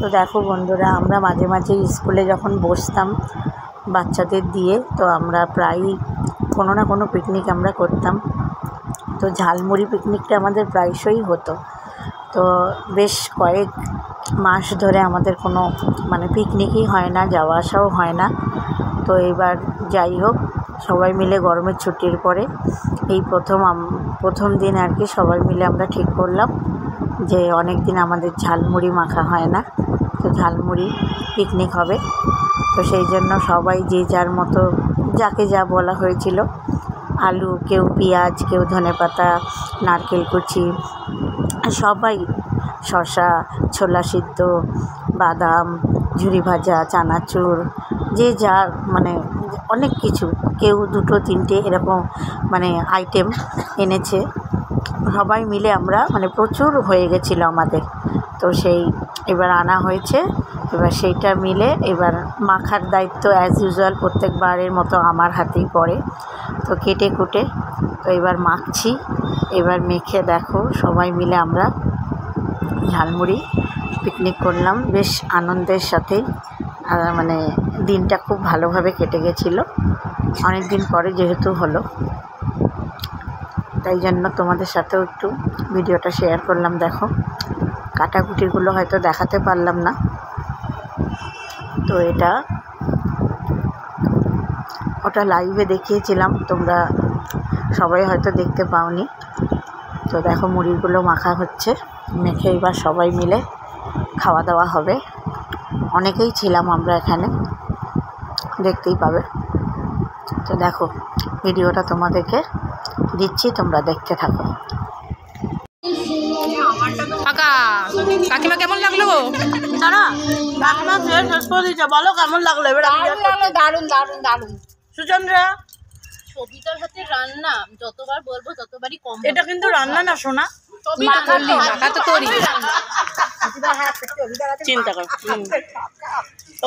তো দেখো বন্ধুরা, আমরা মাঝে মাঝে স্কুলে যখন বসতাম বাচ্চাদের দিয়ে, তো আমরা প্রায়ই কোনো না কোনো পিকনিক আমরা করতাম। তো ঝালমুড়ি পিকনিকটা আমাদের প্রায়শই হতো। তো বেশ কয়েক মাস ধরে আমাদের কোনো পিকনিকই হয় না, যাওয়া আসাও হয় না। তো এবার যাই হোক, সবাই মিলে গরমের ছুটির পরে এই প্রথম দিন আর কি সবাই মিলে আমরা ঠিক করলাম যে অনেক দিন আমাদের ঝালমুড়ি মাখা হয় না, তো ঝালমুড়ি পিকনিক হবে। তো সেই জন্য সবাই যে যার মতো যাকে যা বলা হয়েছিল, আলু, কেউ পেঁয়াজ, কেউ ধনেপাতা, নারকেল কুচি, সবাই শসা, ছোলা সিদ্ধ, বাদাম, ঝুরি ভাজা, চানাচুর, যে যা অনেক কিছু, কেউ 2-3টে এরকম আইটেম এনেছে। সবাই মিলে আমরা প্রচুর হয়ে গেছিলো আমাদের। তো সেই এবার আনা হয়েছে, এবার সেইটা মিলে এবার মাখার দায়িত্ব অ্যাজ ইউজুয়াল প্রত্যেকবারের মতো আমার হাতেই পড়ে। তো কেটে কুটে তো এবার মাখছি। এবার মেখে দেখো সবাই মিলে আমরা ঝালমুড়ি পিকনিক করলাম বেশ আনন্দের সাথেই। দিনটা খুব ভালোভাবে কেটে গেছিলো, অনেক দিন পরে যেহেতু হলো, তাই জন্য তোমাদের সাথেও একটু ভিডিওটা শেয়ার করলাম। দেখো কাটাকুটিগুলো হয়তো দেখাতে পারলাম না, তো ওটা লাইভে দেখিয়েছিলাম, তোমরা সবাই হয়তো দেখতে পাওনি। তো দেখো মুড়িগুলো মাখা হচ্ছে, মেখে এবার সবাই মিলে খাওয়া দাওয়া হবে। অনেকেই ছিলাম আমরা এখানে, দেখতেই পাবে। তো দেখো ভিডিওটা তোমাদেরকে দিচ্ছি, তোমরা দেখতে থাকো। কাকিমা কেমন লাগলো গো? কাকিমা শেষ করে দিচ্ছে, বলো কেমন লাগলো? এবার দারুণ দারুণ দারুণ। সুচন্দ্রা, সবিতার হাতে রান্না যতবার বলবো ততবারই কম। এটা কিন্তু রান্না না সোনা, চিন্তা কর।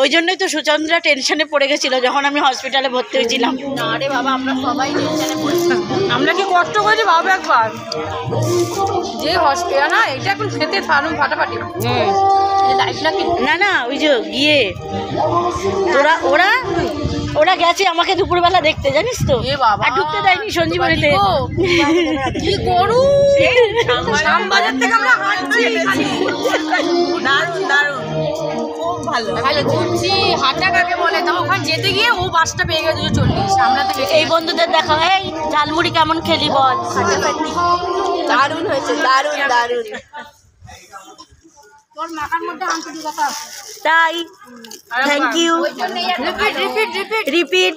ওই জন্যই তো সুচন্দ্রা টেনশনে পড়ে গেছিল যখন আমি হসপিটালে ভর্তি হয়েছিলাম। না রে বাবা, আমরা সবাই টেনশনে পড়েছি। আমরা কি কষ্ট করেছি ভাবে একবার, যে হসপিটাল না এটা এখন খেতে ফাটাফাটি। না ওই যে গিয়ে ওরা গেছে আমাকে দুপুরবেলা দেখতে, জানিস তো, আর ঢুকতে দেয়নি সঞ্জীবনীতে। কি করু, শ্যামবাজার থেকে আমরা হাঁটছি, দারুণ খুব ভালো ঘুরছি। হাঁটা কাকে বলে? তো ওখানে যেতে গিয়ে ও বাসটা পেয়ে গেছে 2:40। আমরা তো এই বন্ধুদের দেখা, এই ঝালমুড়ি কেমন খেলি বল। দারুণ হয়েছে, দারুণ দারুণ। তোর মাখার মধ্যে আন্তরিকতা আছে, তাই থ্যাংক ইউ। রিপিট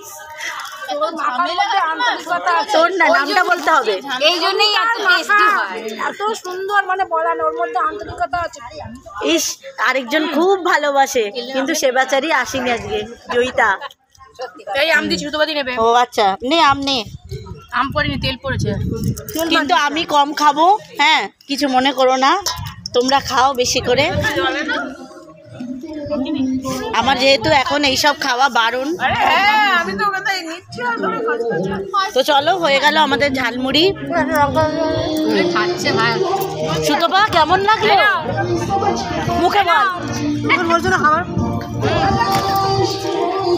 তোর না নামটা বলতে হবে, এই জন্যই এত টেস্টি হয়, এত সুন্দর বলানো, ওর মধ্যে আন্তরিকতা আছে। ইস, আরেকজন খুব ভালোবাসে কিন্তু সে বেচারি আসেনি আজকে, জয়িতা। এই আম দিচ্ছি, সুতোবাদি নেবে? ও আচ্ছা, নে আম নে। আম পড়েনি, তেল পড়েছে, কিন্তু আমি কম খাবো, হ্যাঁ কিছু মনে করো না, তোমরা খাও বেশি করে। আমার যেহেতু এখন এইসব খাওয়া বারণ। তো চলো, হয়ে গেল আমাদের ঝালমুড়ি। সুতপা কেমন লাগলো? মুখে বল।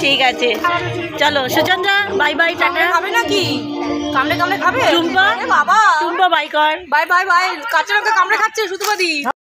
ঠিক আছে, চলো সুচন্দ্রা, বাই বাই, টাটা। খাবে নাকি? কামড়ে কামড়ে খাবে? টুম্পা, বাবা টুম্পা বাই কর। Bye bye bye. কাঁচা লঙ্কা কামড়ে খাচ্ছে সুতোবাদি।